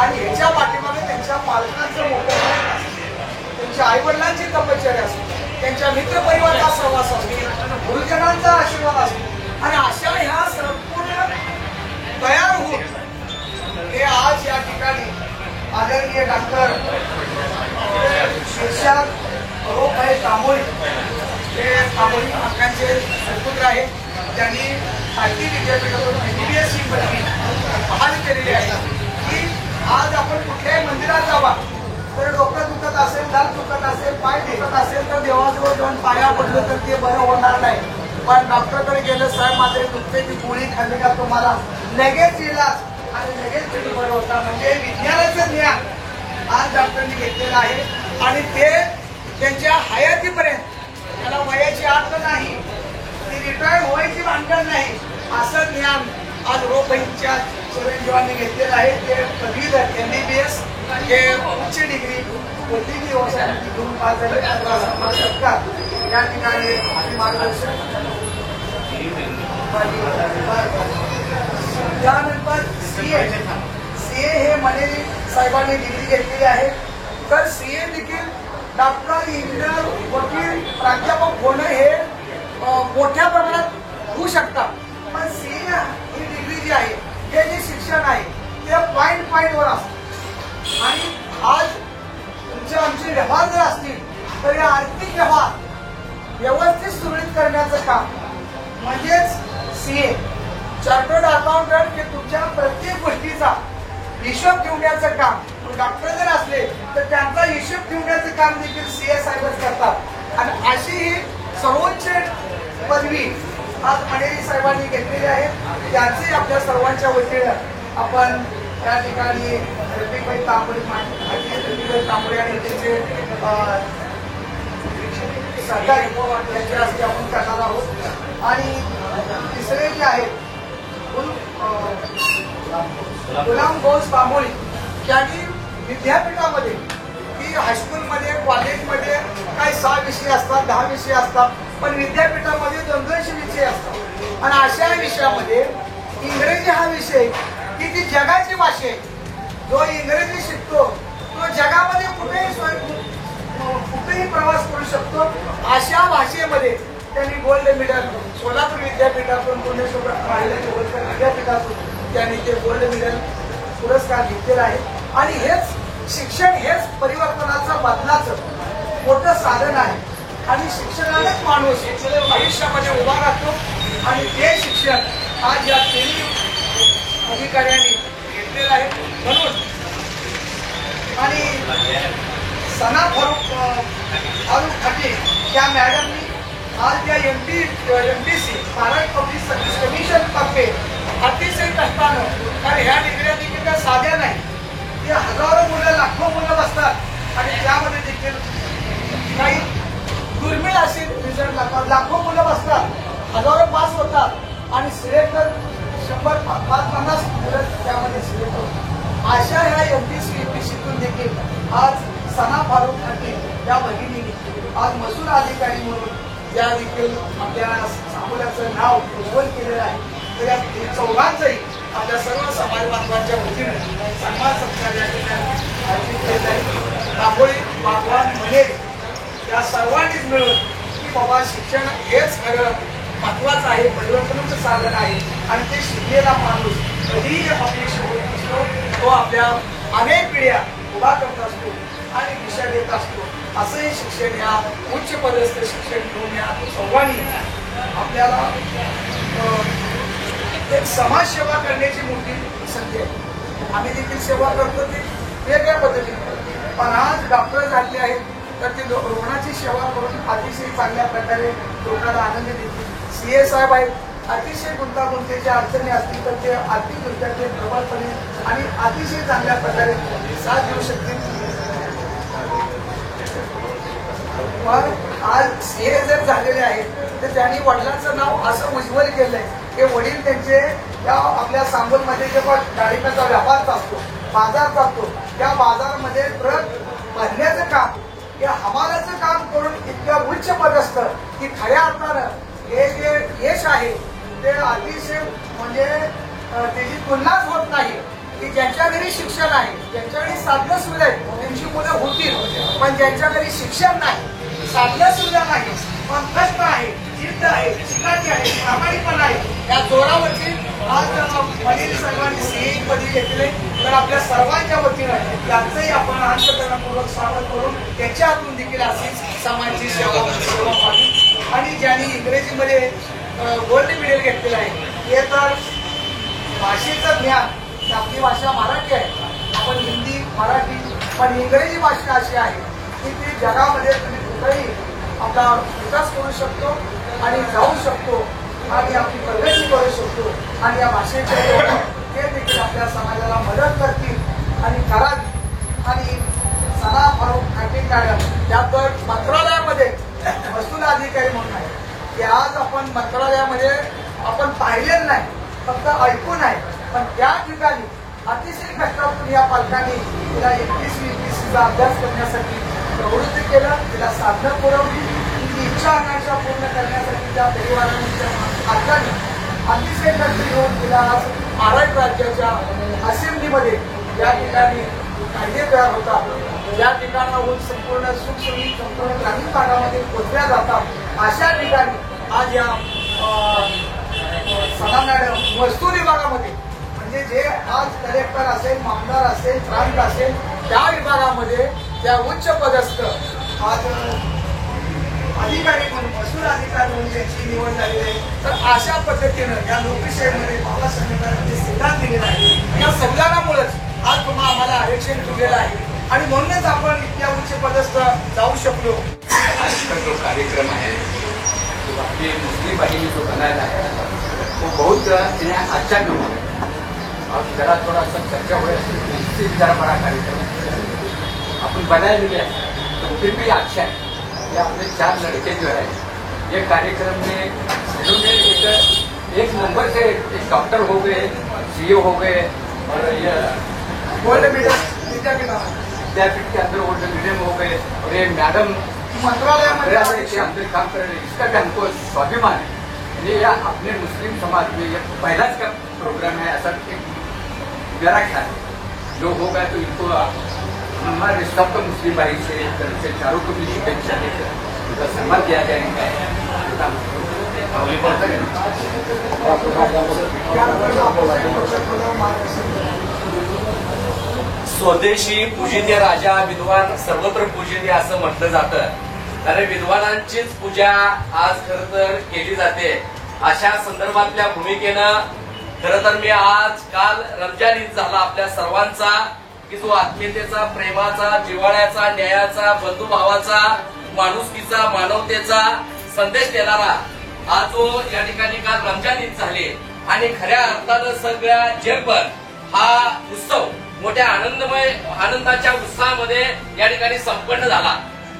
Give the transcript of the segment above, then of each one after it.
आणि ह्याच्या पाठीमागे त्यांच्या पालकांचं मोठं प्रयत्न असतं, त्यांच्या आईवडिलांची तपश्चर्या असते, त्यांच्या मित्रपरिवाराचा सहवास असतो, गुरुजनांचा आशीर्वाद असतो आणि अशा ह्या संपूर्ण तयार होऊन हे आज या ठिकाणी आदरणीय डॉक्टर शिक्षक रोपभाई तांबोळी हे तांबोळी अंकांचे सुपुत्र आहेत. त्यांनी भारतीय विद्यापीठातून MBBS ही पदवी बहाल केलेली आहे की आज आपण कुठल्याही मंदिरात जावा तर डोकं दुखत असेल, दात दुखत असेल, पाय दुखत असेल तर देवाजवळ जाऊन पाया पडलं तर ते बरं होणार नाही. पण डॉक्टरकडे गेलं, साहेब माझे दुखते, ती गोळी खाल्ली का तुम्हाला लगेच इलाज आणि लगेच तुम्ही बरं होता. म्हणजे विज्ञानाचं ज्ञान आज डॉक्टरनी घेतलेलं आहे आणि ते त्यांच्या हयातीपर्यंत त्याला वयाची अट नाही, ती रिटायर व्हायची भानगड नाही, असं ज्ञान आज रोपभाईंच्या चिरंजीवांनी घेतलेलं आहे. ते पदवीधर MBBS हे उच्च डिग्री वैद्यकीय व्यवसायामध्ये घेऊन पास झाले. या ठिकाणी मार्गदर्शन त्यानंतर CA हे मनेरी साहेबांनी डिग्री घेतलेली आहे. तर CA देखील डॉक्टर, इंजिनियर, वकील, प्राध्यापक होणं हे मोठ्या प्रमाणात होऊ शकतात. पण CA ही डिग्री जी आहे, हे जे शिक्षण आहे ते पॉईंट वर असतं आणि आज तुमचे आमचे व्यवहार जर असतील तर या आर्थिक व्यवहार व्यवस्थित सुरळीत करण्याचं काम म्हणजेच CA चार्टर्ड अकाउंटंट हे तुमच्या प्रत्येक गोष्टीचा हिशोब ठेवण्याचं काम. डॉक्टर जर असले तर त्यांचा हिशोब ठेवण्याचं काम देखील CA साहेबच करतात आणि अशी ही सर्वोच्च पदवी आज मनेरी साहेबांनी घेतलेली आहे. त्यांचे आपल्या सर्वांच्या वतीनं आपण या ठिकाणी रफिकभाई तांबोळी तांबोळी आणि त्यांचे सरकारी यांचे हस्ते आपण करणार आहोत. आणि तिसरे जे आहेत गुलाम गौस तांबोळी, त्यांनी विद्यापीठामध्ये की हायस्कूलमध्ये, कॉलेजमध्ये काही 6 विषय असतात, 10 विषय असतात, पण विद्यापीठामध्ये 200 विषय असतात आणि अशा विषयामध्ये इंग्रजी हा विषय की ती जगाची भाषा आहे. जो इंग्रजी शिकतो तो जगामध्ये कुठेही प्रवास करू शकतो. अशा भाषेमध्ये त्यांनी गोल्ड मेडल सोलापूर विद्यापीठातून, पुणेसोबत राहिल्याच्या विद्यापीठातून त्यांनी ते गोल्ड मेडल पुरस्कार घेतलेला आहे. आणि हेच शिक्षण, हेच परिवर्तनाचं, बदलाचं मोठं साधन आहे आणि शिक्षणानेच माणूस आयुष्यामध्ये उभा राहतो आणि ते शिक्षण आज या तिन्ही अधिकाऱ्यांनी घेतलेलं आहे. म्हणून आणि सना फारुख खाटे त्या मॅडमनी आज त्या MPC Bharat public service commission तर्फे अतिशय कष्टानं, कारण ह्या डिग्र्या देखील त्या साध्या नाही, ते हजारो मुलं, लाखो मुलं बसतात आणि त्यामध्ये देखील काही दुर्मिळ असे रिझल्ट लागतात. लाखो मुलं बसतात, हजारो पास होतात आणि सिलेक्टर 100-50 मुलं त्यामध्ये सिलेक्ट होतात. अशा ह्या MPCतून देखील आज सना फारुख खाटे या भगिनींनी आज महसूल अधिकारी म्हणून या देखील आपल्या सांगोल्याचं नाव उज्ज्वल केलेलं आहे. तर या चौघांचंही आपल्या सर्व समाज बांधवांच्या वतीने सन्मान सत्कार या ठिकाणी आयोजित केलेला आहे. तांबोळी, बागवान, मनेरी या सर्वांनीच मिळून की बाबा शिक्षण हेच खरं महत्वाचं आहे, परिवर्तनाचं साधन आहे आणि ते शिकलेला माणूस कधीही अपयशी होत नसतो. तो आपल्या अनेक पिढ्या उभा करत असतो आणि दिशा देत असतो. असंही शिक्षण या उच्च पदस्थ शिक्षण घेऊन या चौघांनी आपल्याला एक समाजसेवा करण्याची मोठी संधी आहे. आम्ही देखील सेवा करतो ती वेगळ्या पद्धतीने, पण आज डॉक्टर झाले आहेत तर ते रुग्णाची सेवा करून अतिशय चांगल्या प्रकारे लोकांना आनंद देतील. CA साहेब आहेत, अतिशय गुंतागुंतीच्या अडचणी असतील तर ते आर्थिकदृष्ट्या ते प्रबळपणे आणि अतिशय चांगल्या प्रकारे साथ देऊ शकतील. पण आज CA जर झालेले आहेत तर त्यांनी वडिलांचं नाव असं उज्ज्वल केलंय की वडील त्यांचे या आपल्या सांगोलमध्ये जेव्हा डाळिंबाचा व्यापार चालतो, बाजार चालतो, त्या बाजारामध्ये ट्रक भरण्याचं काम, या हमालाचं काम करून इतक्या उच्च पदस्थ की खऱ्या अर्थानं हे जे यश आहे ते अतिशय म्हणजे त्याची तुलनाच होत नाही की ज्यांच्या घरी शिक्षण आहे, ज्यांच्या घरी साधनं सुविधा आहेत, त्यांची मुलं होतील. पण ज्यांच्या घरी शिक्षण नाही, साधनं सुविधा नाही, पण कष्ट आहे, जिद्द आहे, चिकाटी आहे, प्रामाणिकपणा आहे, या जोरावरती आज वडील सर्वांनी सीए पदी घेतले. तर आपल्या सर्वांच्या वतीनं त्यांचंही आपण अंतकरणपूर्वक स्वागत करून त्याच्या हातून देखील अशीच समाजाची सेवा व्हावी. आणि ज्यांनी इंग्रजीमध्ये गोल्ड मेडल घेतलेलं आहे ते तर भाषेचं ज्ञान, आपली भाषा मराठी आहे, आपण हिंदी मराठी, पण इंग्रजी भाषा अशी आहे की ती जगामध्ये तुम्ही कुठेही आपला विकास करू शकतो आणि जाऊ शकतो आणि आपली प्रगती करू शकतो. आणि या भाषेचे ते देखील आपल्या समाजाला मदत करतील आणि करावी. आणि सना फारुक ॲक्टिंग मॅडम त्याबद्दल मंत्रालयामध्ये महसूल अधिकारी म्हणून आहे की आज आपण मंत्रालयामध्ये आपण पाहिलेलं नाही, फक्त ऐकून आहे, पण त्या ठिकाणी अतिशय कष्टातून या पालकांनी तिला 21वीचा अभ्यास करण्यासाठी प्रवृत्त केलं, तिला साधनं पुरवली, तिची इच्छा आकांक्षा पूर्ण करण्यासाठी त्या परिवारांच्या पालकांनी अतिशय कष्ट घेऊन तिला आज महाराष्ट्र राज्याच्या असेंब्लीमध्ये या ठिकाणी कायदे तयार होतात, ज्या ठिकाणाहून संपूर्ण सुखसुविधा संपूर्ण ग्रामीण भागामध्ये पोचल्या जातात, अशा ठिकाणी आज या सना मॅडम महसूल विभागामध्ये म्हणजे जे आज कलेक्टर असेल, मामदार असेल, प्रांत असेल, त्या विभागामध्ये त्या उच्च पदस्थ आज अधिकारी म्हणून महसूल अधिकारी म्हणून त्यांची निवड झालेली आहे. तर अशा पद्धतीनं या लोकशाहीमध्ये बाबासाहेबांनी सिद्धांत दिलेला आहे. या संविधानामुळेच आज तुम्हाला आम्हाला आरक्षण दिलेलं आहे आणि म्हणूनच आपण इतक्या उच्च पदस्थ जाऊ शकलो. आजचा जो कार्यक्रम आहे तो आपली मुस्लिम बाहिनी जो बनायला है वो बहुत अच्छा भी हुआ और जरा थोड़ा सा चर्चा हुआ इससे जरा बड़ा कार्यक्रम अपन बनाए लिए तो फिर भी अच्छा है. ये अपने 4 लड़के जो है ये कार्यक्रम में इन्होंने एक नंबर से एक डॉक्टर हो गए, सीए हो गए और ये गोल्ड मेडल विद्यापीठ के अंदर गोल्ड मेडल हो गए और ये मैडम मंत्रालय के अंदर काम कर रहे हैं. इसका भी हमको स्वाभिमान है. ये अपने मुस्लिम समाज में ये पहला का प्रोग्राम है ऐसा मेरा ख्याल है. जो होगा तो इनको हमारे सबको मुस्लिम भाई से चारों को भी शुभेच्छा देकर उनका सम्मान किया जाएगा. स्वदेशी पूजिते राजा, विद्वान सर्वत्र पूजिते असं म्हटलं जातं. कारण विद्वानांचीच पूजा आज खर तर केली जाते. अशा संदर्भातल्या भूमिकेनं खरं तर मी आज काल रमजान ईद झाला आपल्या सर्वांचा की जो आत्मीयतेचा, प्रेमाचा, जिव्हाळ्याचा, न्यायाचा, बंधुभावाचा, माणुसकीचा, मानवतेचा संदेश देणारा हा जो या ठिकाणी काल रमजान ईद झाली आणि खऱ्या अर्थानं सगळ्या जगभर हा उत्सव मोठ्या आनंदाच्या उत्साहामध्ये या ठिकाणी संपन्न झाला.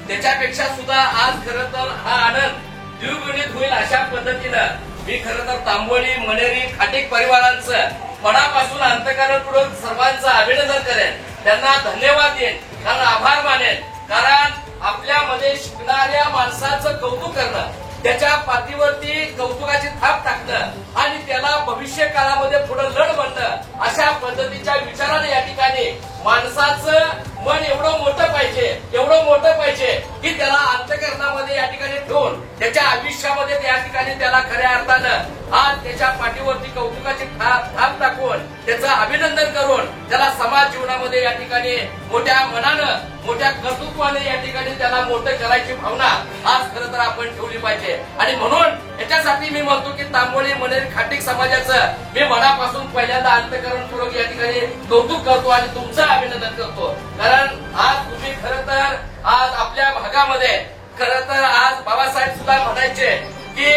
त्याच्यापेक्षा सुद्धा आज खरं तर हा आनंद द्विगुणित होईल अशा पद्धतीनं मी खरं तर तांबोळी, मनेरी, खाटीक परिवारांचं मनापासून अंतःकरणपूर्वक सर्वांचं अभिनंदन करेन, त्यांना धन्यवाद देईन, कारण आभार मानेन. कारण आपल्यामध्ये शिकणाऱ्या माणसाचं कौतुक करणं, त्याच्या पाठीवरती कौतुकाची थाप टाकणं आणि त्याला भविष्य काळामध्ये पुढे लढ बनणं अशा पद्धतीच्या विचाराने या ठिकाणी माणसाचं मन एवढं मोठं पाहिजे की त्याला अंतःकरणामध्ये या ठिकाणी ठेवून त्याच्या आयुष्यामध्ये त्या ठिकाणी त्याला खऱ्या अर्थानं आज त्याच्या पाठीवरती कौतुकाची थाप टाकून त्याचं अभिनंदन करून त्याला समाज जीवनामध्ये या ठिकाणी मोठ्या मनानं, मोठ्या कर्तृत्वाने या ठिकाणी त्याला मोठं करायची भावना आज खरं तर आपण ठेवली पाहिजे. आणि म्हणून याच्यासाठी मी म्हणतो की तांबोळी, मनेरी, खाटीक समाजाचं मी मनापासून पहिल्यांदा अंतःकरणपूर्वक या ठिकाणी कौतुक करतो आणि तुमचं अभिनंदन करतो. कारण आज तुम्ही खरं तर आज आपल्या भागामध्ये खरं तर आज बाबासाहेब सुद्धा म्हणायचे की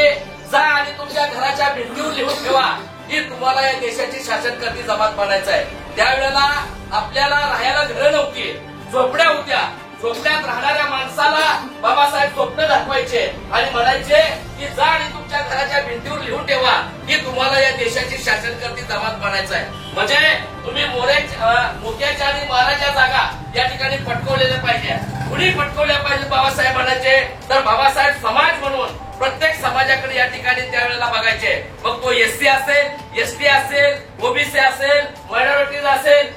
जा आणि तुमच्या घराच्या भिंतीवर लिहून ठेवा की तुम्हाला या देशाची शासनकर्ती जमात बनायचं आहे. त्यावेळेला आपल्याला राहायला घरं नव्हती, झोपड्या होत्या. झोपड्यात राहणाऱ्या माणसाला बाबासाहेब स्वप्न दाखवायचे आणि म्हणायचे की जा आणि तुमच्या घराच्या भिंतीवर लिहून ठेवा की तुम्हाला या देशाची शासनकर्ती जमात बनायचं आहे. म्हणजे तुम्ही मोक्याच्या आणि माराच्या जागा या ठिकाणी पटकवलेल्या पाहिजे. कुणी पटकवल्या पाहिजे बाबासाहेब म्हणायचे तर बाबासाहेब समाज म्हणून प्रत्येक समाजाकडे या ठिकाणी त्यावेळेला बघायचे. मग तो एससी असेल, एसटी असेल, ओबीसी असेल, मायनॉरिटीज असेल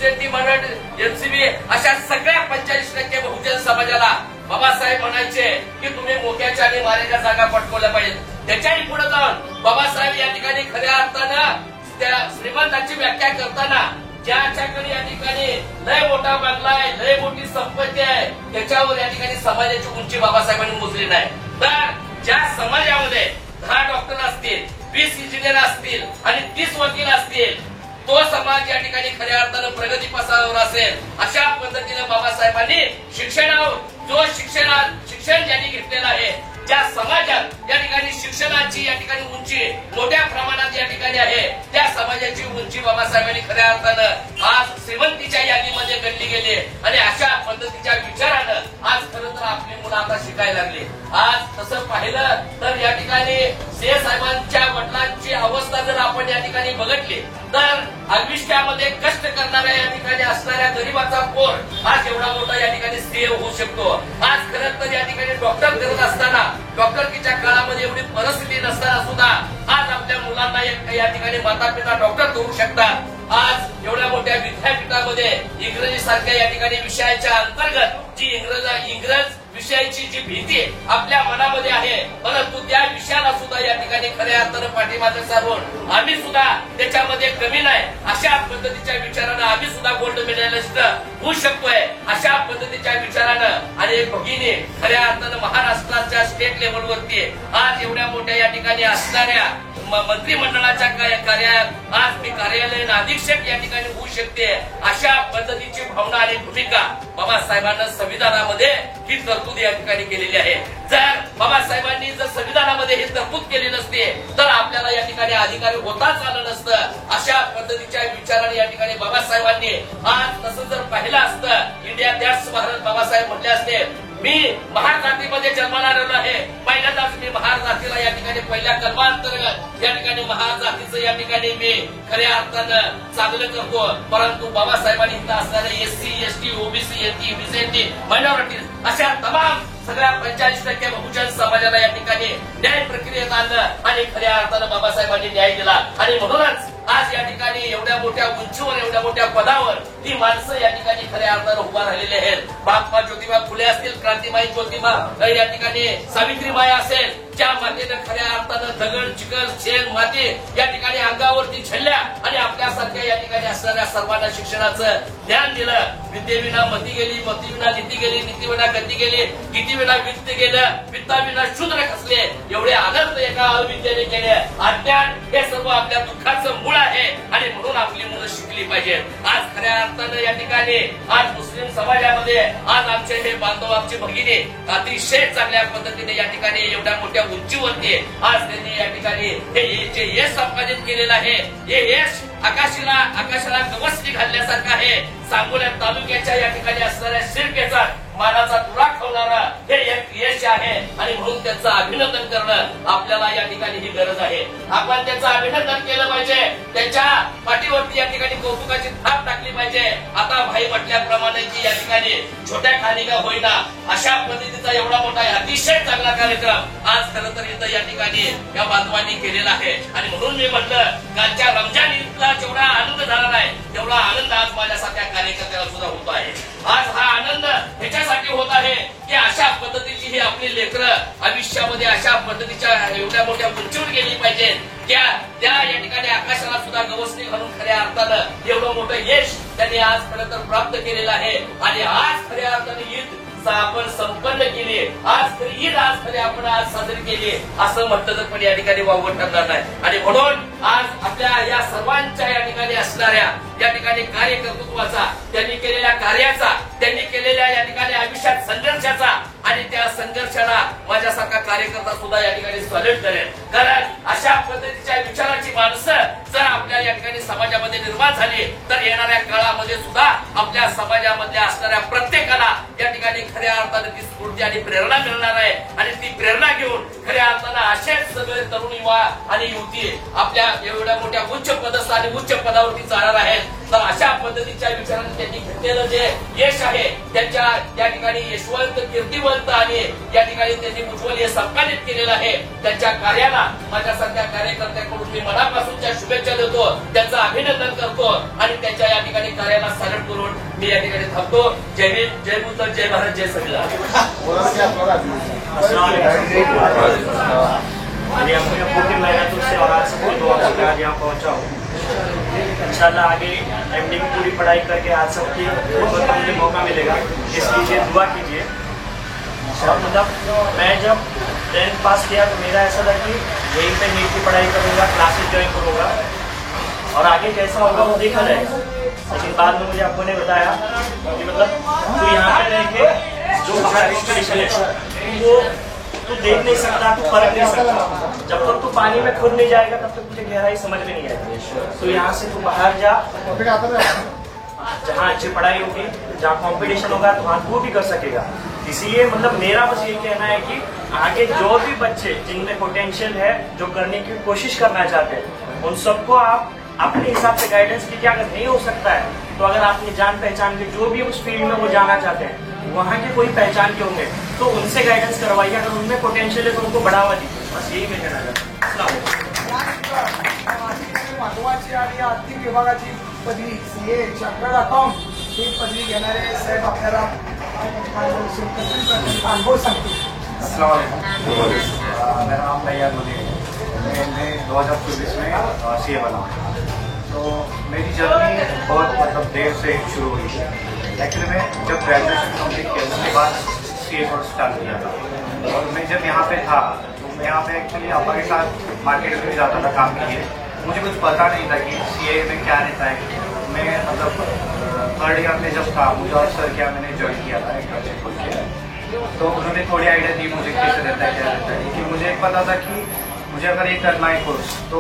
ओबीसी मराठ एनसीबी अशा सगळ्या 45% बहुजन समाजाला बाबासाहेब म्हणायचे की तुम्ही मोक्याच्या आणि मारेच्या जागा पटकवल्या पाहिजेत. त्याच्याही पुढे जाऊन बाबासाहेब या ठिकाणी खऱ्या अर्थानं त्या श्रीमंताची व्याख्या करताना ज्याच्याकडे या ठिकाणी लय मोठा बंगला आहे, लय मोठी संपत्ती आहे, त्याच्यावर या ठिकाणी समाजाची उंची बाबासाहेबांनी मोजली नाही. तर ज्या समाजामध्ये 10 डॉक्टर असतील, 20 इंजिनियर असतील आणि 30 वकील असतील, तो समाज या ठिकाणी खऱ्या अर्थानं प्रगतीपथावर असेल. अशा पद्धतीने बाबासाहेबांनी शिक्षणावर जो शिक्षण ज्यांनी घेतलेलं आहे, ज्या समाजात या ठिकाणी शिक्षणाची या ठिकाणी उंची मोठ्या प्रमाणात या ठिकाणी आहे, त्या समाजाची उंची बाबासाहेबांनी खऱ्या अर्थानं आज श्रीमंतीच्या यादीमध्ये गणली गेली. आणि अशा पद्धतीच्या विचारानं आज खरं तर आपली मुलं आता शिकायला लागली. आज तसं पाहिलं तर या ठिकाणी सिंह साहेबांच्या वडिलांची अवस्था जर आपण या ठिकाणी बघितली तर आयुष्यामध्ये कष्ट करणाऱ्या या ठिकाणी असणाऱ्या गरीबाचा पोर आज एवढा मोठा या ठिकाणी सीएम होऊ शकतो. आज खरं तर या ठिकाणी डॉक्टर करत असताना, डॉक्टरकीच्या काळामध्ये एवढी परिस्थिती नसताना सुद्धा आज आपल्या मुलांना या ठिकाणी माता पिता डॉक्टर करू शकतात. आज एवढ्या मोठ्या विद्यापीठामध्ये इंग्रजी सारख्या या ठिकाणी विषयाच्या अंतर्गत जी इंग्रज विषयाची जी भीती आपल्या मनामध्ये आहे, परंतु त्या विषयाला सुद्धा या ठिकाणी खऱ्या अर्थानं पाठीमागे सारून आम्ही सुद्धा त्याच्यामध्ये कमी नाही. अशा पद्धतीच्या विचारानं आम्ही सुद्धा गोल्ड मेडलिस्ट होऊ शकतोय. अशा पद्धतीच्या विचारानं आणि भगिनी खऱ्या अर्थानं महाराष्ट्राच्या स्टेट लेवलवरती आज एवढ्या मोठ्या या ठिकाणी असणाऱ्या मंत्रिमंडळाच्या कार्यालयात आज मी कार्यालयीन अधीक्षक या ठिकाणी होऊ शकते. अशा पद्धतीची भावना आणि भूमिका बाबासाहेबांना संविधानामध्ये ही तरतूद या ठिकाणी केलेली आहे. जर बाबासाहेबांनी जर संविधानामध्ये ही तरतूद केली नसते तर आपल्याला या ठिकाणी अधिकारी होताच आलं नसतं. अशा पद्धतीच्या विचाराने या ठिकाणी बाबासाहेबांनी आज तसं जर पाहिलं असतं, इंडिया दॅट्स भारत बाबासाहेब म्हटले असते, मी महार जातीमध्ये जन्माला आलेलो आहे, पहिल्यांदाच मी महार जातीला या ठिकाणी पहिल्या कर्मांतर्गत या ठिकाणी महार जातीचं या ठिकाणी मी खऱ्या अर्थानं चांगलं करतो. परंतु बाबासाहेबांनी इथं असणारे SC, ST, OBC, NT, BCNT, minorities अशा तमाम सगळ्या 45% बहुजन समाजाला या ठिकाणी न्याय प्रक्रियेत आणलं आणि खऱ्या अर्थानं बाबासाहेबांनी न्याय दिला. आणि म्हणूनच आज या ठिकाणी एवढ्या मोठ्या उंचीवर, एवढ्या मोठ्या पदावर ती माणसं या ठिकाणी खऱ्या अर्थानं उभा राहिलेले आहेत. महात्मा ज्योतिबा फुले असतील, क्रांतीमाई ज्योतिबा या ठिकाणी सावित्रीबाई असेल, ज्या मातेनं खऱ्या अर्थानं दगड, चिखल, शेण, माती या ठिकाणी अंगावरती झेलल्या आणि आपल्यासारख्या या ठिकाणी असणाऱ्या सर्वांना शिक्षणाचं ज्ञान दिलं. विद्येविना मती गेली, मतीविना नीती गेली, नीतीविना गती गेली, गीतीविना वित्त गेलं, वित्ताविना शूद्र खचले. एवढे आनंद एका अविद्येने केले. अज्ञान हे सर्व आपल्या दुःखाचं मूळ आहे आणि म्हणून आपली मुलं शिकली पाहिजेत. आज खऱ्या अर्थानं या ठिकाणी आज मुस्लिम समाजामध्ये आज आमचे हे बांधव, आमची भगिनी अतिशय चांगल्या पद्धतीने या ठिकाणी एवढ्या मोठ्या उंचीवरती आज त्यांनी या ठिकाणी हे जे यश संपादित केलेलं आहे, हे यश आकाशाला गवसणी घालण्यासारखं आहे. सांगोला तालुक्याच्या या ठिकाणी असणाऱ्या शिरकेचा मानाचा तुरा ठेवणारा हे एक यश आहे आणि म्हणून त्यांचं अभिनंदन करणं आपल्याला या ठिकाणी ही गरज आहे. आपण त्यांचं अभिनंदन केलं पाहिजे, त्यांच्या पाठीवरती या ठिकाणी कौतुकाची थाप टाकली पाहिजे. आता भाई म्हटल्याप्रमाणे की या ठिकाणी छोट्या खाणी का होईना अशा पद्धतीचा एवढा मोठा अतिशय चांगला कार्यक्रम आज खरं तर इथं या ठिकाणी या बांधवांनी केलेला आहे. आणि म्हणून मी म्हटलं, कालच्या रमजान ईदला जेवढा आनंद झाला नाही तेवढा आनंद आज माझ्यासारख्या कार्यकर्त्याला सुद्धा होत आहे. आज हा आनंद ह्याच्यासाठी होत आहे की अशा पद्धतीची ही आपली लेकरं आयुष्यामध्ये अशा पद्धतीच्या एवढ्या मोठ्या उंचीवर गेली पाहिजे. त्या या ठिकाणी आकाशाला सुद्धा गवसणी घालून खऱ्या अर्थानं एवढं मोठं यश त्यांनी आज खरं तर प्राप्त केलेलं आहे. आणि आज खऱ्या अर्थाने ईद आपण संपन्न केली, आज ईद आज खरी आपण आज साजरी केली असं म्हटलं तर पण या ठिकाणी वावगं ठरणार नाही. आणि म्हणून आज आपल्या या सर्वांच्या या ठिकाणी असणाऱ्या या ठिकाणी कार्यकर्तृत्वाचा, त्यांनी केलेल्या कार्याचा, त्यांनी केलेल्या या ठिकाणी आयुष्यात संघर्षाचा आणि त्या संघर्षाला माझ्यासारखा कार्यकर्ता सुद्धा या ठिकाणी सॅल्यूट करेल. कारण अशा पद्धतीच्या विचाराची माणसं जर आपल्या या ठिकाणी समाजामध्ये निर्माण झाली तर येणाऱ्या काळामध्ये सुद्धा आपल्या समाजामधल्या असणाऱ्या प्रत्येकाला या ठिकाणी खऱ्या अर्थानं ती स्फूर्ती आणि प्रेरणा मिळणार आहे. आणि ती प्रेरणा घेऊन खऱ्या अर्थानं असेच सगळे तरुण युवा आणि युवती आपल्या एवढ्या मोठ्या उच्च पदस्थ आणि उच्च पदावरती जाणार आहेत. तर अशा पद्धतीच्या विचाराने त्यांनी घेतलेलं जे यश आहे, त्यांच्या या ठिकाणी यशवंत, कीर्तिवंत आणि या ठिकाणी त्यांनी उज्ज्वल यश संपादित केलेलं आहे. त्यांच्या कार्याला माझ्यासारख्या कार्यकर्त्याकडून मी मनापासूनच्या शुभेच्छा देतो, त्यांचं अभिनंदन करतो आणि त्यांच्या या ठिकाणी सगळ्यांना सॅल्यूट करून मी या ठिकाणी थांबतो. जय भीम, जय बुद्ध, जय भारत, जय संविधान. मेरी अपनी अब्बू की मेहनत से और आज बहुत दुआ करके आज यहाँ पहुँचा हूँ. इंशाल्लाह आगे MD की पूरी पढ़ाई करके आज सबकी मुझे मौका मिलेगा, इसलिए दुआ कीजिए. और मतलब मैं जब 10th पास किया तो मेरा ऐसा था कि यहीं पे नीट की पढ़ाई करूँगा, क्लासेस ज्वाइन करूँगा और आगे कैसा होगा वो देखा जाएगा. लेकिन बाद में मुझे अब्बू ने बताया कि मतलब तू यहाँ पे रह के जो बाहर कंडीशन है वो तू देख नहीं सकता, तू परख नहीं सकता. जब तक तू पानी में खुद नहीं जाएगा तब तक तुझे गहराई समझ में नहीं आएगी. तो यहाँ से तू बाहर जा, जहाँ अच्छी पढ़ाई होगी, जहाँ कंपटीशन होगा तो वहाँ तू भी कर सकेगा. इसीलिए मतलब मेरा बस ये कहना है कि आगे जो भी बच्चे जिनमें पोटेंशियल है, जो करने की कोशिश करना चाहते हैं, उन सबको आप अपने हिसाब से गाइडेंस कीजिए. अगर नहीं हो सकता है तो अगर आपने जान पहचान के जो भी उस फील्ड में वो जाना चाहते हैं वहाँ के कोई पहचान के होंगे तो उनसे गाइडेंस करवाइए. अगर उनमें पोटेंशियल है तो उनको बढ़ावा दीजिए. बस यही मैं कहना चाहता हूँ. महत्वाची आणि आर्थिक विभागाची पदवी CA चार्टर्ड अकाउंट ही पदवी घेणारे साहेब आपल्याला अनुभव सांगतील. मेरा नाम तैयार मुझे मैं 2024 में CA बना. तो मेरी जर्नी बहुत मतलब देर से शुरू हुई थी. एक्चुअली मैं जब ग्रेजुएशन कंप्लीट किया उसके बाद CA कोर्स स्टार्ट किया था. और मैं जब यहाँ पे था तो मैं यहाँ पे एक्चुअली आपा के साथ मार्केट में जाता था काम के लिए. मुझे कुछ पता नहीं था कि CA में क्या रहता है. मैं मतलब थर्ड ईयर में जब था मुझे और सर क्या मैंने ज्वाइन किया था इंटर्नशिप खोल के. तो उन्होंने थोड़ी आइडिया दी मुझे कैसे रहता है क्या रहता है. कि मुझे पता था कि मुझे अगर ये करना है कोर्स तो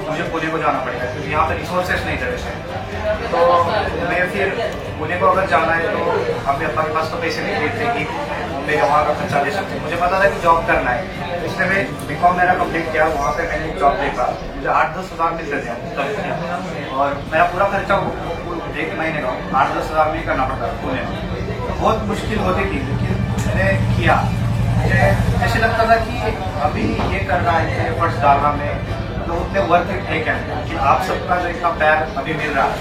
मुझे पुणे को जाना पड़ेगा क्योंकि यहाँ पर रिसोर्सेस नहीं थे वैसे. तो मैं फिर पुणे को अगर जाना है तो अभी अपने पास तो पैसे नहीं थे कि मैं वहाँ का खर्चा दे सकते. मुझे पता था कि जॉब करना है, इसलिए मैं BCom मेरा कंप्लीट किया. वहाँ पे मैंने जॉब देखा, मुझे 8-10 हज़ार मिलते थे और मेरा पूरा खर्चा एक महीने का 8-10 हज़ार में ही करना पड़ता था पुणे में. बहुत मुश्किल होती थी लेकिन मैंने किया. मुझे ऐसे लगता था कि अभी ये करना है, एफर्ट्स डालना में तो उतने वर्थ इट है क्या कि आप सबका जो इतना प्यार अभी मिल रहा है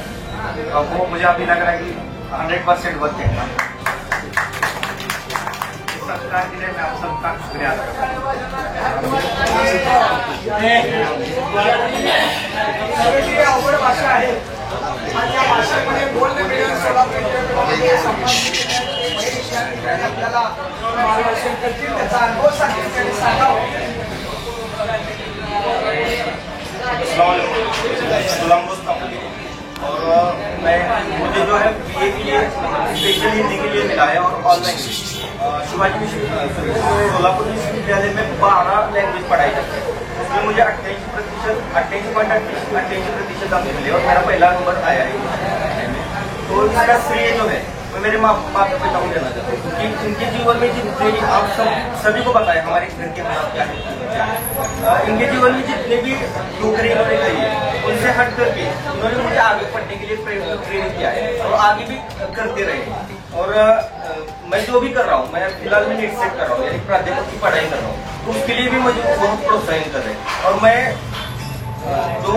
तो वो मुझे अभी लग रहा है कि 100% वर्थ इट है. सरकार के लिए मैं आप सबका शुक्रिया अदा करता ही अवघड भाषा आहे आणि या भाषेमध्ये गोल्ड मेडल सोलापूर आपल्याला मार्गदर्शन करतील, त्याचा अनुभव सांगतील त्यांनी सांगावं. और मैं मुझे जो है BA के लिए स्पेशल हिंदी के लिए मिला है और ऑनलाइन शिवाजी सोलापुर विश्वविद्यालय में 12 लैंग्वेज पढ़ाई जाती है. उसमें मुझे 88% अंक मिले और मेरा पहला नंबर आया है. तो इसका श्रेय जो है मैं मेरे माता पिता को देना चाहता हूँ क्योंकि इनके जीवन में जितने आप सभी को पता है हमारे घर के हालात क्या है. इनके जीवन में जितने भी नौकरी इन्होंने करी है उनसे हट करके उन्होंने मुझे आगे पढ़ने के लिए प्रेरित किया है और आगे भी करते रहे. और मैं जो भी कर रहा हूँ, मैं फिलहाल में नेट सेट कर रहा हूँ यानी प्राध्यापक की पढ़ाई कर रहा हूँ, तो उसके लिए भी मुझे बहुत प्रोत्साहित कर रहे हैं. और मैं जो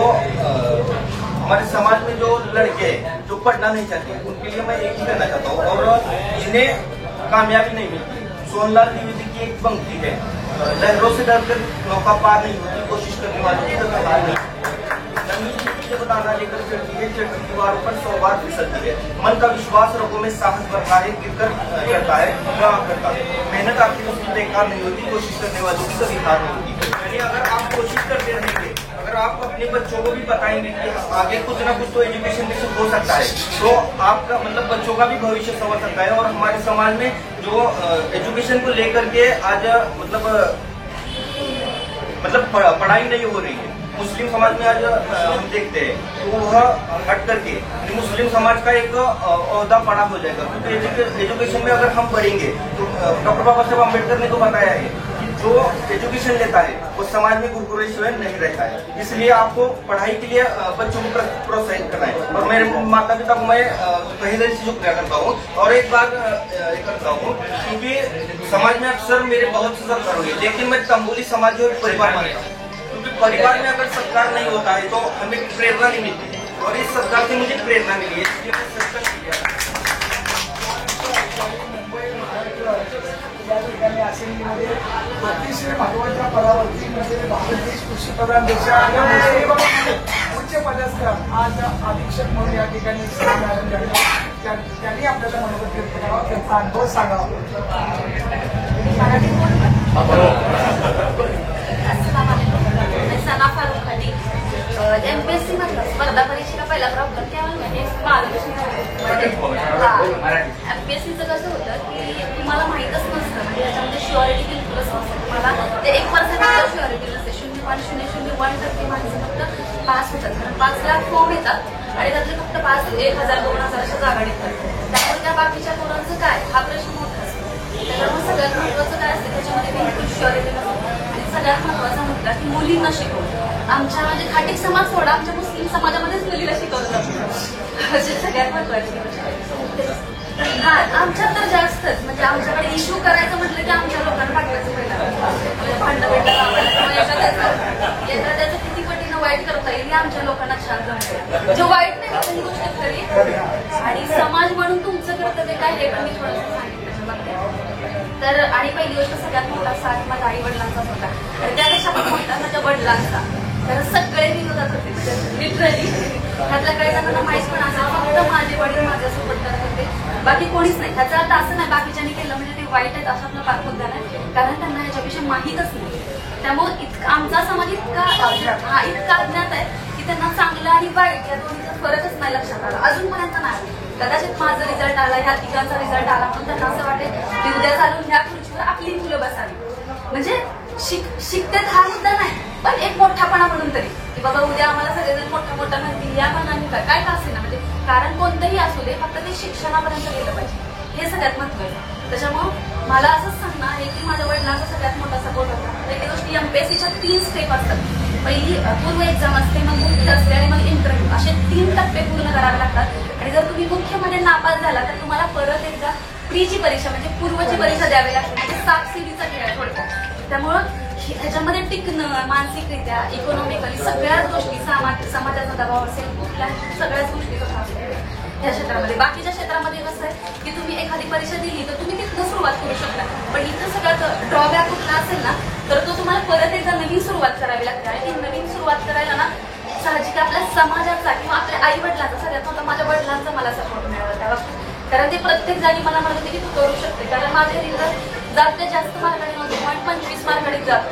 हमारे समाज में जो लड़के हैं जो पढ़ना नहीं चाहते उनके लिए मैं एक ही कहना चाहता हूँ और जिन्हें कामयाबी नहीं मिलती. सोनलाल द्विवेदी की एक पंक्ति है, लहरों से डरकर नौका पार नहीं होती, कोशिश करने वालों की कभी हार नहीं. जब दाना लेकर चढ़ती है, चढ़ती दीवारों पर 100 बार फिसलती है. मन का विश्वास रगों में साहस बढ़ता है, गिरकर करता है, करता है. मेहनत आखिर उसकी बेकार नहीं होती, कोशिश करने वालों की कभी हार नहीं होती. यानी अगर आप कोशिश करते रहेंगे, अगर आप अपने बच्चों को भी बताएंगे कि आगे कुछ ना कुछ तो एजुकेशन में से हो सकता है तो आपका मतलब बच्चों का भी भविष्य संवर सकता है. और हमारे समाज में जो एजुकेशन को लेकर के आज मतलब पढ़ाई नहीं हो रही है. मुस्लिम समाज में आज हम देखते हैं तो वह हट करके मुस्लिम समाज का एक ओहदा पड़ा हो जाएगा क्योंकि एजुकेशन में अगर हम बढ़ेंगे तो डॉक्टर बाबा साहेब अम्बेडकर ने तो बताया है कि जो एजुकेशन लेता है वो समाज में कुरकुरे नहीं रहता है. इसलिए आपको पढ़ाई के लिए बच्चों को प्रोत्साहित करना है. और मेरे माता पिता को मैं पहले से शुक्रिया करता हूँ. और एक बात करता हूँ क्योंकि समाज में अक्सर मेरे बहुत से संस्कार होंगे लेकिन मैं तंबोली समाज और परिवार मानता हूँ क्योंकि परिवार में अगर संस्कार नहीं होता है तो हमें प्रेरणा नहीं मिलती. और इस सत्कार से मुझे प्रेरणा मिली है इसलिए मैं सत्कार किया। मुंबई महाराष्ट्र या ठिकाणी असेंब्लीमध्ये अतिशय महत्वाच्या पदावरती म्हणजे भारत देश कृषी प्रधान देश आहे उच्च पदस्थ आज अधीक्षक म्हणून या ठिकाणी त्यांनी आपल्याला मनोगत व्यक्त करावं, त्यांचा अनुभव सांगावा. सना फारुख खाली एमपीएससी मधला स्पर्धा परीक्षेला पहिला प्रॉब्लेम केव्हा म्हणजे एमपीएससीचं कसं होतं की तुम्हाला माहीतच नसतं म्हणजे त्याच्यामध्ये शुअरिटी बिलकुलच नसतं तुम्हाला ते 1% शुअरिटी नसते 0.001% माणसं फक्त पास होतात कारण 5 लाख फॉर्म येतात आणि त्यातले फक्त 1,000-2,000 अशा जागा निघतात त्यामुळे त्या बाकीच्या पोरांचं काय हा प्रश्न मोठा असतो. त्याच्यामुळे सगळ्यात महत्वाचं काय असतं त्याच्यामध्ये बिलकुल शुअरिटी नसतं आणि सगळ्यात महत्वाचा मुद्दा की मुलींना शिकवणं. आमच्या म्हणजे खाटीक समाज सोडा आमच्या मुस्लिम समाजामध्येच मुलीला शिकवलं जातं म्हणजे सगळ्यात महत्वाची गोष्ट. हा आमच्यात तर जास्तच म्हणजे आमच्याकडे इश्यू करायचं म्हटलं की आमच्या लोकांना पाठवायचं पहिला भांडण एखाद्याचं किती पटीनं वाईट करता येईल आमच्या लोकांना छान जमतं. जो वाईट नाही ही गोष्ट खरी आणि समाज म्हणून तुमचं कर्तव्य काय हे पण मी थोडंसं सांगितलं तर. आणि पहिली गोष्ट सगळ्यात मोठा साथ माझ्या आई वडिलांचाच होता आणि त्यापेक्षा पण मोठा माझ्या वडिलांचा कारण सगळे विरोधात होते लिटरली त्यातल्या काही जणांना माहीत पण असं फक्त माझे वडील माझ्यासोबत करत होते बाकी कोणीच नाही. त्याचा अर्थ असं नाही बाकीच्यांनी केलं म्हणजे ते वाईट आहेत असं आपला पार मुद्दा नाही कारण त्यांना ह्याच्याविषयी माहीतच नाही. त्यामुळे आमचा समाज इतका अज्ञात आहे की त्यांना चांगलं आणि वाईट या दोन्हीचा फरकच नाही लक्षात आला अजूनपर्यंत नाही. कदाचित माझा रिझल्ट आला ह्या तिघांचा रिझल्ट आला म्हणून त्यांना असं वाटेल की उद्या चालून ह्या खुर्चीवर आपली मुलं बसावी म्हणजे शिकतेत हा मुद्दा नाही पण एक मोठापणा म्हणून तरी की बाबा उद्या आम्हाला सगळेजण मोठा म्हणतील या मनाने काय का असे ना म्हणजे कारण कोणतंही असू दे फक्त ते शिक्षणापर्यंत गेलं पाहिजे हे सगळ्यात महत्वाचं. त्याच्यामुळं मला असंच सांगणं आहे की माझ्या वडिलांचा सगळ्यात मोठा सपोर्ट होता. पहिली गोष्ट एमपीएससीच्या 3 स्टेप असतात. पहिली पूर्व एक्झाम असते मग मुख्य असते आणि मग इंटरव्ह्यू असे 3 टप्पे पूर्ण करावे लागतात आणि जर तुम्ही मुख्यमध्ये नापास झाला तर तुम्हाला परत एकदा प्रीची परीक्षा म्हणजे पूर्वची परीक्षा द्यावी लागते म्हणजे 7 सीडीचा खेळ आहे थोडक्यात. त्यामुळं ह्याच्यामध्ये टिकणं मानसिकरित्या इकॉनॉमिकली सगळ्याच गोष्टी समाजाचा दबाव असेल कुठल्या सगळ्याच गोष्टीचा त्रास होतो या क्षेत्रामध्ये. बाकीच्या क्षेत्रामध्ये कसं आहे की तुम्ही एखादी परीक्षा दिली तर तुम्ही तिथनं सुरुवात करू शकता पण इथं सगळ्यात ड्रॉबॅक कुठला असेल ना तर तो तुम्हाला परत एकदा नवीन सुरुवात करावी लागते आणि ती नवीन सुरुवात करायला ना साहजिक आपल्या समाजाचा किंवा आपल्या आई वडिलांचा सगळ्यात मोठा माझ्या वडिलांचा मला सपोर्ट मिळाला त्या बाबतीत कारण ते प्रत्येक जागी मला म्हणत होते की तू करू शकते कारण माझे रिझल्ट जात जास्त मार्काने नव्हते 0.25 मार्काने जात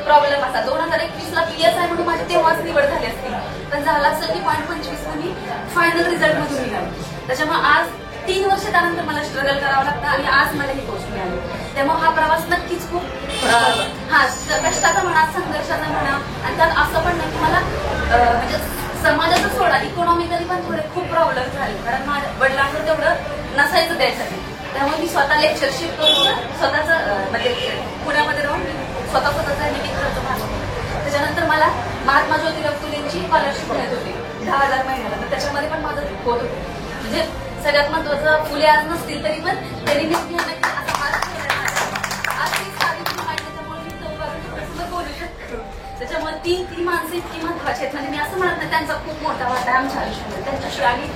प्रॉब्लेम असा 2021ला PSI म्हणून माझी तेव्हाच निवड झाली असती पण झालं असेल की 0.25 मी फायनल रिझल्ट मधून निघाले. त्याच्यामुळे आज 3 वर्ष त्यानंतर मला स्ट्रगल करावं लागतं आणि आज मला ही पोस्ट मिळाली. त्यामुळे हा प्रवास नक्कीच खूप कष्टाचा म्हणा संघर्षाचा म्हणा आणि त्यात असं पण नाही की मला म्हणजे समाजाचा सोडा इकॉनॉमिकली पण थोडे खूप प्रॉब्लेम झाले कारण माझ्या वडिलांना तेवढं नसायचं द्यायसाठी. त्यामुळे मी स्वतः लेक्चरशिप करून स्वतःचं म्हणजे पुण्यामध्ये राहून स्वतःचा निधी खर्च भागवतो. त्याच्यानंतर मला महात्मा ज्योतिराव फुलेंची स्कॉलरशिप मिळत होती 10,000 महिन्याला तर त्याच्यामध्ये पण माझं होत होतं म्हणजे सगळ्यात महत्वाचं फुले आज नसतील तरी पण त्यांनी मी असा हात आज ती सावित्री माहिती त्याच्यामुळे मी तो बोलू शकतो. त्याच्यामुळे ती माणसं इतकी महत्वाची आहेत म्हणजे मी असं म्हणत नाही त्यांचा खूप मोठा वाटा आहे आमच्या आयुष्यामध्ये त्यांच्याशिवाय आम्ही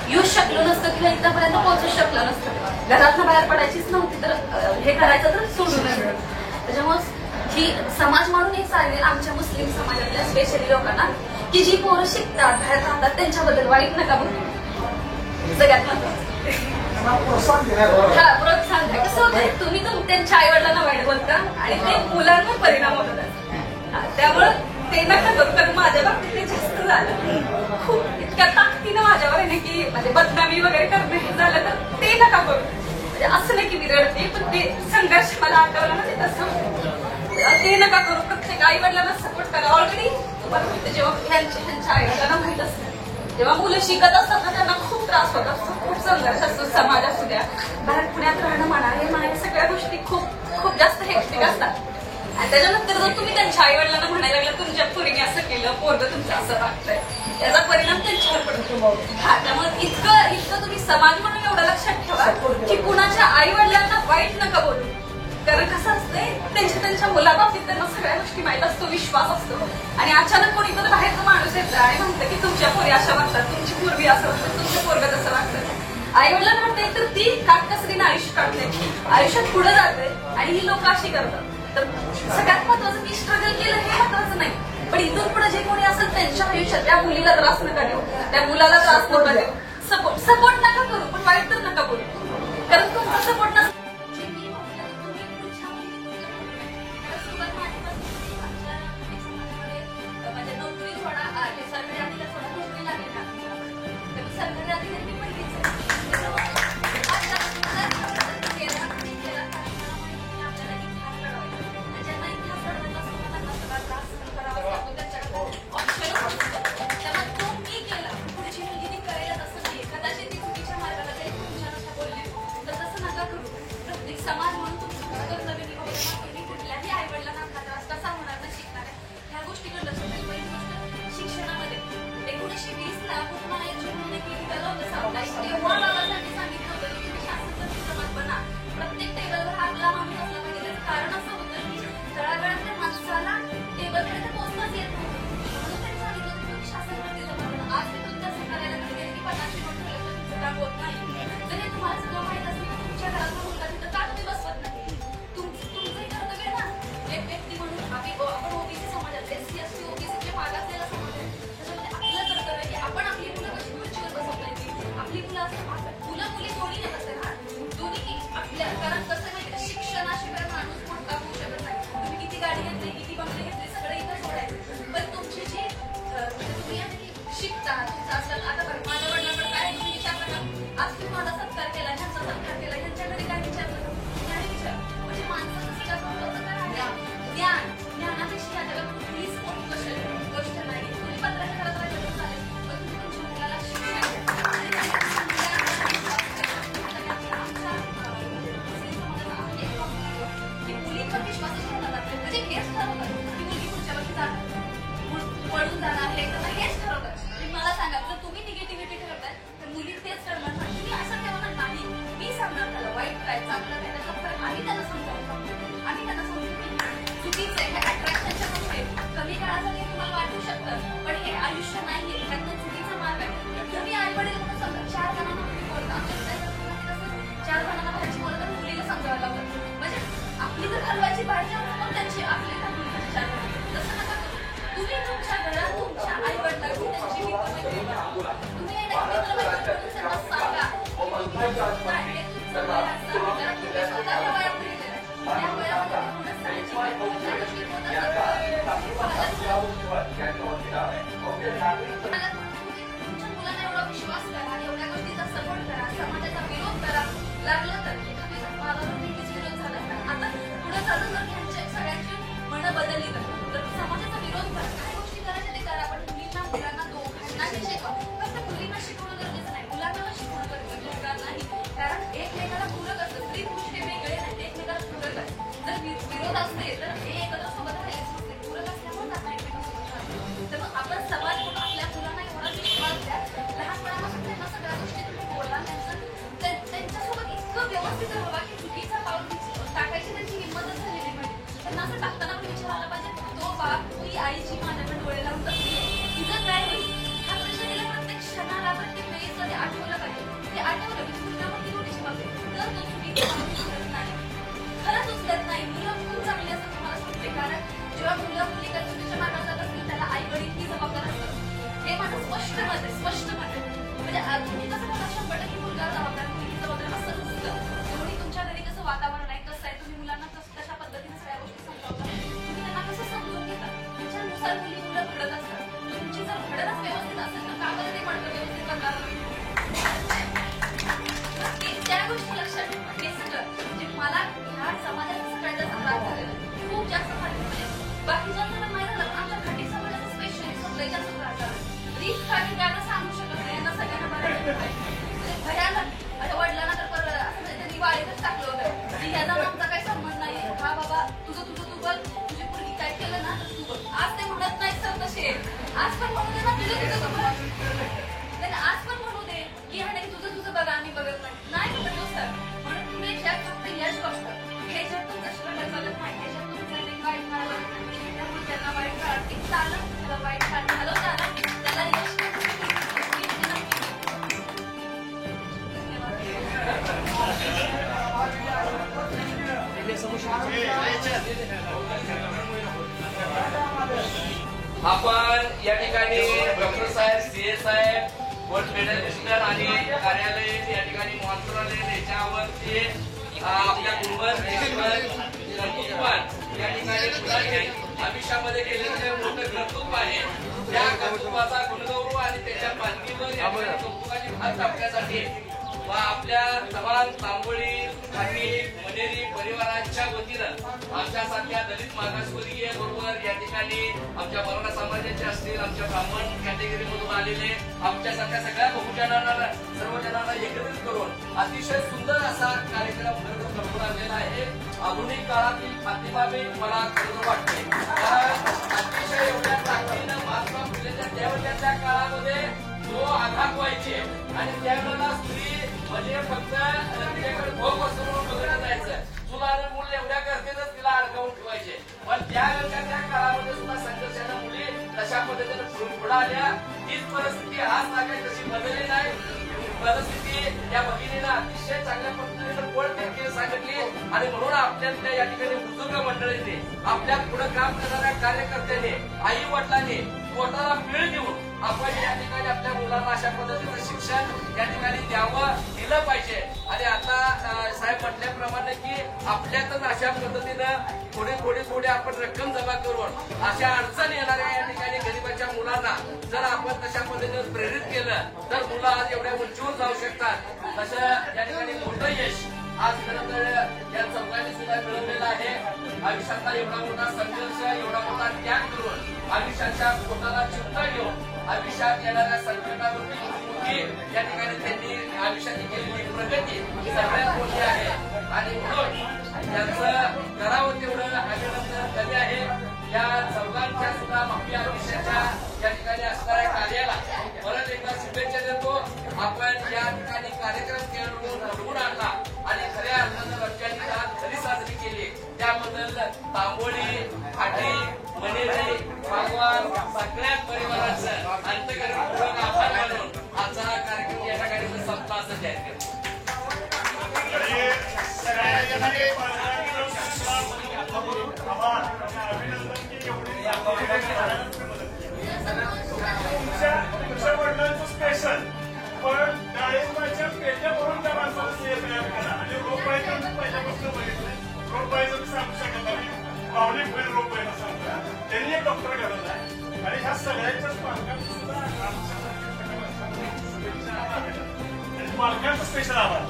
येऊच शकलो नसतं किंवा इथपर्यंत पोहोचूच शकलो नसतं घरातनं बाहेर पडायचीच नव्हती तर हे करायचं तर सोडून नसतं. त्याच्यामुळे ही समाज म्हणून एक सांगेल आमच्या मुस्लिम समाजातल्या स्पेशली लोकांना की जी पोरं शिकतात बाहेर राहतात त्यांच्याबद्दल वाईट नका बोलू सगळ्यात महत्वाचं प्रोत्साहन द्या. कसं होतं तुम्ही तर त्यांच्या आई वडिलांना वाईट बोलता आणि ते मुलांवर परिणाम होतात त्यामुळं ते नका करू कारण माझ्या बाबतीत ते जास्त झालं खूप इतक्या ताकदीनं माझ्यावर आहे की म्हणजे बदनामी वगैरे करणं झालं तर ते नका करू म्हणजे असं नाही की मी रडते पण ते संघर्ष मला आठवलं ना ते तसं ते नका करू. प्रत्येक आई वडिलांना सपोर्ट करा. ऑलरेडी तुम्हाला जेव्हा ह्यांच्या आई वडिलांना माहित असतं जेव्हा मुलं शिकत असतात ना त्यांना खूप त्रास होत असतो खूप संघर्ष असतो समाज असू द्या बाहेर पुण्यात राहणं म्हणा हे म्हणा सगळ्या गोष्टी खूप खूप जास्त हेक्टिक असतात आणि त्याच्यानंतर जर तुम्ही त्यांच्या आई वडिलांना म्हणायला लागला तुमच्या पोरीने असं केलं पोरगं तुमचं असं वागतंय याचा परिणाम त्यांच्यावर पडतो. हा त्यामुळे इतकं तुम्ही समाज म्हणून एवढं लक्षात ठेवा की कुणाच्या आई वडिलांना वाईट नका बोलू कारण कसं असतंय त्यांच्या मुलाबाबतीत त्यांना सगळ्या गोष्टी माहीत असतो, विश्वास असतो आणि अचानक कोणीतरी बाहेरचा माणूस येतो आणि म्हणतं की तुमच्या पोरी अशा वागतात, तुमची पूर्वी असं वागतं, तुमचं पोरगं तसं वागतं. आई वडिलांना वाटतंय तर ती काटकसरीनं आयुष्य काढते, आयुष्यात पुढे जाते आणि ही लोक अशी करतात. तर सगळ्यात महत्वाचं मी स्ट्रगल केलं हे महत्वाचं नाही, पण इथून पुढे जे कोणी असेल त्यांच्या आयुष्यात त्या मुलीला त्रास नका देऊ, त्या मुलाला त्रास नका देऊ, सपोर्ट नका करू, पण वाईट तर नका बोलू, कारण तुमचा सपोर्ट नसतो. म्हणजे नोकरी थोडा सरकारी अधिकारी थोडा नोकरी लागेल का, सरकारी अधिकारी पहिलीच समाज म्हणून कुठल्याही आई वडिलांना त्रास कसा होणार नाही शिकणार ह्या गोष्टीकडे लक्ष द्यायला. पहिली गोष्ट शिक्षणामध्ये 1920 ला सांगितलं होतं की तुम्ही शास्त्रज्ञ समाज बना, प्रत्येक टेबलवर हा आपला माणूस असला पाहिजे. त्याचं कारण असं होतं की तळागाळातल्या माणसाला टेबलपर्यंत पोहोचताच येत नव्हतं, म्हणून त्यांनी सांगितलं की तुम्ही शास्त्रज्ञ समाज. आज ते तुमच्या करायला लागले की 50 नोट तुमचं काम होत नाही. जर हे तुम्हाला सगळं माहित असेल तर तुमच्या घरातला मुलगा तिथं का तुम्ही बसवत नाही? तुमचंही कर्तव्य ना एक व्यक्ती म्हणून. आपण ओबीसी समाजात एससी एसटी ओबीसीचे मागासलेला समाज आहे, त्याच्यामध्ये आपलं कर्तव्य की आपण आपली मुलं कशी खुर्चीवर बसवता येतील, आपली मुलं मुलं मुली दोन्ही येत असेल ना, दोन्ही आपल्या. कारण कसं माहिती शिक्षणाशिवाय माणूस मोठा होऊ शकत नाही. तुम्ही किती गाडी घेतली, किती बंगले घेतले, सगळं इथं सोडायचं, पण तुमची जी तुम्ही शिकता तुमचं असलं. आता बरं माझ्या वडिलांकडे काय तुम्ही विचारलं का आज तुम्ही माझा सत्कार केला, ह्यांचा सत्कार केला, ह्यांच्या घरी काय विचारलं नाही विचार. म्हणजे माणसाचं ज्ञानापेक्षा या जगात कुठलीच मोठी गोष्ट नाही. तुम्ही पत्राच्या घरात राहिलं चालेल, पण तुम्ही तुमच्या मुलाला की मुलींवर विश्वास ठेवला जातो. म्हणजे हेच ठरवतात की मुलगी पुढच्या वर्षी जाणार पळून जाणार हे तर हेच ठरवतात. मला सांगा जर तुम्ही निगेटिव्हिटी ठरवताय तर मुली तेच करणार नाही. तुम्ही असं ठेवणार नाही, मी सांगणार त्याला वाईट काय चांगलं काय त्याचा फरक आम्ही त्याला समजावतो, आम्ही त्यांना समजून चुकीचं आहे. अट्रॅक्शनच्या गोष्टी कमी काळासाठी तुम्हाला वाटू शकतं, पण हे आयुष्य नाहीये, ह्यातून चुकीचा मार्ग आहे. तुम्ही आई वडील म्हणून समजा 4 जणांना मुली बोलता, 4 जणांना बाहेरची बोलत तर मुलीला समजावं लागतं. म्हणजे आपली तर हलवायची पाहिजे म्हणून त्यांची आपली तसं नका करू. तुम्ही तुमच्या घरात तुमच्या आई वडिलांची त्यांची तुम्ही त्यांना सांगा तुमच्या मुलांना एवढा विश्वास करा, एवढ्या गोष्टीचा सपोर्ट करा, समाजाचा विरोध करा. लागलं तर मला नेहमीच विरोध झाला, आता पुढे चालून जर ह्यांच्या सगळ्यांची मनं बदलली तर समाजाचा विरोध करा. काही गोष्टी करायच्या ते करा, पण मुलांना दोघांनाही शिकवा. फक्त मुलींना शिकवणं गरजेचं नाही, मुलांना शिकवणं गरजेचं नाही. कारण एकमेकाला पूरक असतं, स्त्री पुरुष हे वेगळे नाही, एकमेकाला पूरक असतं. जर विरोध असते तर हे एकत्र सोबत राहायचं नसते, पूरक असल्यामुळे आपण एकमेकांसोबत राहतो. तर मग आपण समाज म्हणून आपल्या मुलांना एवढा विश्वास द्या, लहानपणापासून त्यांना सगळ्या गोष्टी तुम्ही बोला, त्यांच्यासोबत इतकं व्यवस्थित राहा की चुकीचा पाऊल टाकायची त्यांची हिंमतच झालेली पाहिजे. त्यांना असं टाकताना पण विचार आला पाहिजे तो बाप ही आईची माझ्याकडे डोळे लावून बसली तिचं काय होईल हा प्रश्न तिला प्रत्येक क्षणाला प्रत्येक वेळेस ते आठवलं पाहिजे. ते आठवलं की तुझ्या मग ती मोठी बाब जर तो चुकीचा उचलत नाही, खरंच उचलत नाही, मुलं खूप चांगली असं तुम्हाला सांगते. कारण जेव्हा मुलं मुली काही चुकीच्या मार्गात जात असतील त्याला आई वडील ही जबाबदार असतात. हे माझं स्पष्ट मत आहे, स्पष्ट मत आहे. म्हणजे तुम्ही कसं मला 100% मुलगा जबाबदार मुलगी जबाबदार असं नसतं. जेवढी तुमच्या घरी कसं वातावरण आहे कसं आहे, तुम्ही मुलांना कशा पद्धतीने सगळ्या गोष्टी समजावता, तुम्ही त्यांना कसं समजून घेता त्याच्यानुसार मुलं घडत असतात. तुमची जर घडतच व्यवस्थित असेल तर का बरं ते पडतं व्यवस्थित करणार त्या गोष्टी लक्षात ठेवा. हे सगळं म्हणजे मला ह्या समाजाचा सगळ्यात जास्त त्रास झालेला खूप जास्त म्हणजे बाकीच्यांना नाही झालं, आमच्या घाटी समाजाचा स्पेशली सगळ्यात जास्त त्रास झाला. रीत खाली गाणं सांगू शकत नाही, यांना सगळ्यांना बघायला भयानक. आता वडिलांना तर असं त्यांनी वाळीतच टाकलं होतं की ह्याचा आमचा काही संबंध नाही. हा बाबा तुझं तू बघ, तुझी मुलगी काय केलं ना तर तू बघ. आज ते म्हणत नाही सर तसे, आज पण म्हणू दे ना तुझं बघ, आज पण म्हणू दे की हा नाही तुझं बघा आम्ही बघत नाही म्हणतो सर. म्हणून तुम्ही ज्या फक्त यश बघता हे जर तुमचं आपण या ठिकाणी डॉक्टर साहेब, सीए साहेब, गोल्ड मेडलिस्ट आणि कार्यालय या ठिकाणी मंत्रालय याच्यावरती आपल्या गुरुवर या ठिकाणी आयुष्यामध्ये केलेलं मोठं कर्तृत्व आहे. त्या कर्तृत्वाचा गुणगौरव आणि त्याच्या पालखीवर या ठिकाणी कौतुकाची भात टाकण्यासाठी व आपल्या तमाम तांबोळी, खाटी, मनेरी परिवारांच्या वतीनं आमच्यासारख्या दलित मागासवर्गीय बरोबर या ठिकाणी आमच्या मराठा समाजाचे असतील, आमच्या ब्राह्मण कॅटेगरीमधून आलेले आमच्यासारख्या सगळ्या बहुजनांना सर्वजनांना एकत्रित करून अतिशय सुंदर असा कार्यक्रम घडवून आणलेला आहे. आधुनिक काळातील प्रतिभावे मला खरं वाटते, कारण अतिशय एवढ्या ताकदीनं महात्मा फुलेच्या त्यावेळेच्या काळामध्ये जो आघात व्हायचे आणि त्यावेळेला स्त्री म्हणजे फक्त तिच्याकडे भोग वस्तू म्हणून बघण्यात जायचं. चुलाने मुलं एवढ्या गर्दीनं तिला अडकावून ठेवायचे. पण त्यावेळेच्या त्या काळामध्ये सुद्धा संघर्षाने मुली तशा पद्धतीने पुढे आल्या. हीच परिस्थिती आज तागायची तशी बदलली नाही. परिस्थिती या भगिनीनं अतिशय चांगल्या पद्धतीने पोळ सांगितली आणि म्हणून आपल्यातल्या या ठिकाणी बुजुर्ग मंडळीने, आपल्या पुढे काम करणाऱ्या कार्यकर्त्यांनी, आई वडिलांनी पोटाला पीळ देऊन आपण या ठिकाणी आपल्या मुलांना अशा पद्धतीचं शिक्षण या ठिकाणी दिलं पाहिजे. आणि आता साहेब म्हटल्याप्रमाणे की आपल्यातच अशा पद्धतीनं थोडी आपण रक्कम जमा करून अशा अडचण येणाऱ्या या ठिकाणी गरिबाच्या मुलांना जर आपण तशा पद्धतीने प्रेरित केलं तर मुलं आज एवढ्या उंचीवर जाऊ शकतात. तसं या ठिकाणी मोठं यश आज खरं तर या चौघांनी सुद्धा मिळवलेलं आहे. आयुष्यातला एवढा मोठा संघर्ष, एवढा मोठा त्याग करून आयुष्याच्या पोटाला चिंता घेऊन आयुष्यात येणाऱ्या संकटावरती या ठिकाणी त्यांनी आयुष्याची केलेली प्रगती सगळ्यात मोठी आहे. आणि म्हणून त्यांचं करावं तेवढं अभिनंदन कमी आहे. या चौघांच्या सुद्धा माफी आयुष्याच्या या ठिकाणी असणाऱ्या कार्याला परत एकदा शुभेच्छा देतो. आपण या ठिकाणी कार्यक्रम घडवून आणला आणि खऱ्या अर्थानं रमजानची रात खरी साजरी केली त्याबद्दल तांबोळी, खाटी, मनेरी, भगवान सगळ्याच परिवाराचं अंतर्गत आभार मानून आजचा कार्यक्रम या ठिकाणी संपला असं जाहीर केलं. तुमच्या वडिलांचं स्पेशल पण डाळिंबाच्या पेट्या भरून त्या माणसाला तयार करा. आणि रोपायचं पहिल्यापासून बघितलं, रोपायचं सांगू शकत नाही, पावणे फुल रोपायला सांगता त्यांनी एक डॉक्टर घडवला आहे. आणि ह्या सगळ्यांच्याच पालकांचं सुद्धा शुभेच्छा आणि पालकांचं स्पेशल आभार.